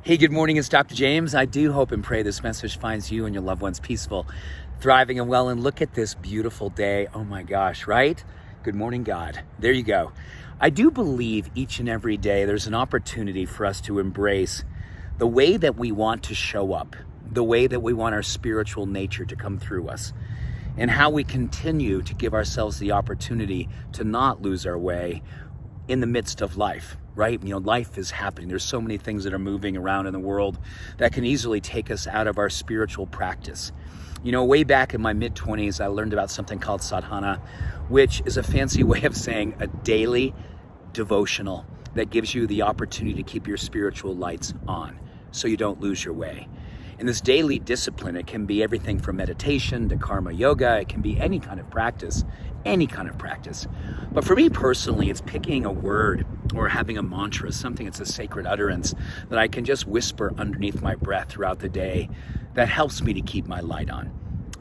Hey, good morning, it's Dr. James. I do hope and pray this message finds you and your loved ones peaceful, thriving, and well. And look at this beautiful day. Oh my gosh, right? Good morning, God. There you go. I do believe each and every day there's an opportunity for us to embrace the way that we want to show up, the way that we want our spiritual nature to come through us, and how we continue to give ourselves the opportunity to not lose our way in the midst of life, right? You know, life is happening. There's so many things that are moving around in the world that can easily take us out of our spiritual practice. You know, way back in my mid-20s, I learned about something called saddhana, which is a fancy way of saying a daily devotional that gives you the opportunity to keep your spiritual lights on so you don't lose your way. And this daily discipline, it can be everything from meditation to karma yoga. It can be any kind of practice, But for me personally, it's picking a word or having a mantra, something that's a sacred utterance that I can just whisper underneath my breath throughout the day that helps me to keep my light on,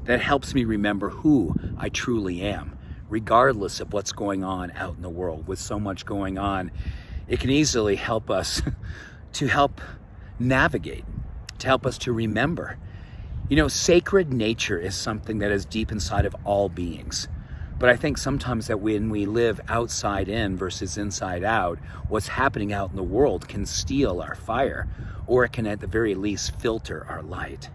that helps me remember who I truly am, regardless of what's going on out in the world. With so much going on, it can easily help us to help navigate, to help us to remember. You know, sacred nature is something that is deep inside of all beings. But I think sometimes that when we live outside in versus inside out, what's happening out in the world can steal our fire, or it can at the very least filter our light.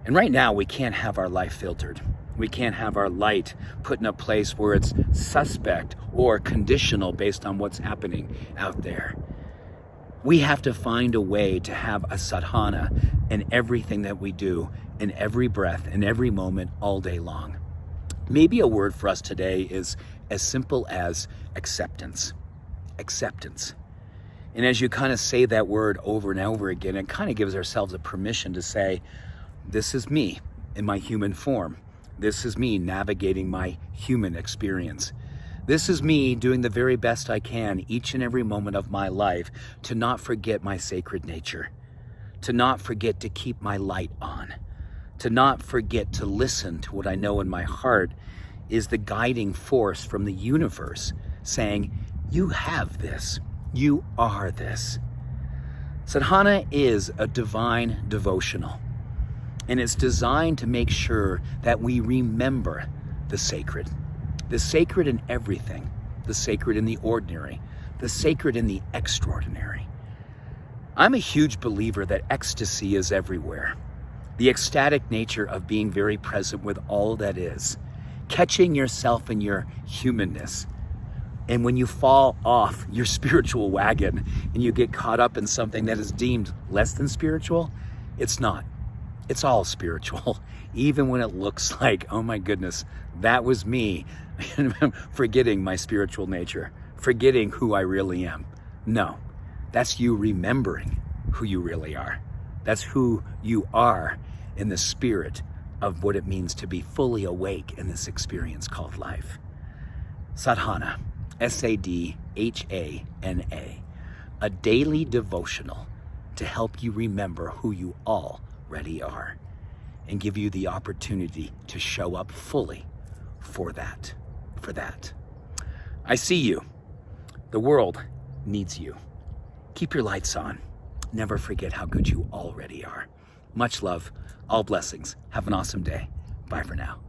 And right now we can't have our life filtered. We can't have our light put in a place where it's suspect or conditional based on what's happening out there. We have to find a way to have a sadhana in everything that we do, in every breath, in every moment, all day long. Maybe a word for us today is as simple as acceptance. Acceptance. And as you kind of say that word over and over again, it kind of gives ourselves a permission to say, this is me in my human form. This is me navigating my human experience. This is me doing the very best I can each and every moment of my life to not forget my sacred nature, to not forget to keep my light on, to not forget to listen to what I know in my heart is the guiding force from the universe saying, you have this, you are this. Sadhana is a divine devotional, and it's designed to make sure that we remember the sacred in everything, the sacred in the ordinary, the sacred in the extraordinary. I'm a huge believer that ecstasy is everywhere. The ecstatic nature of being very present with all that is, catching yourself in your humanness. And when you fall off your spiritual wagon and you get caught up in something that is deemed less than spiritual, it's not. It's all spiritual, even when it looks like, oh my goodness, that was me, forgetting my spiritual nature, forgetting who I really am. No, that's you remembering who you really are. That's who you are in the spirit of what it means to be fully awake in this experience called life. Sadhana, Sadhana, a daily devotional to help you remember who you already are and give you the opportunity to show up fully for that. I see you. The world needs you. Keep your lights on. Never forget how good you already are. Much love, all blessings. Have an awesome day. Bye for now.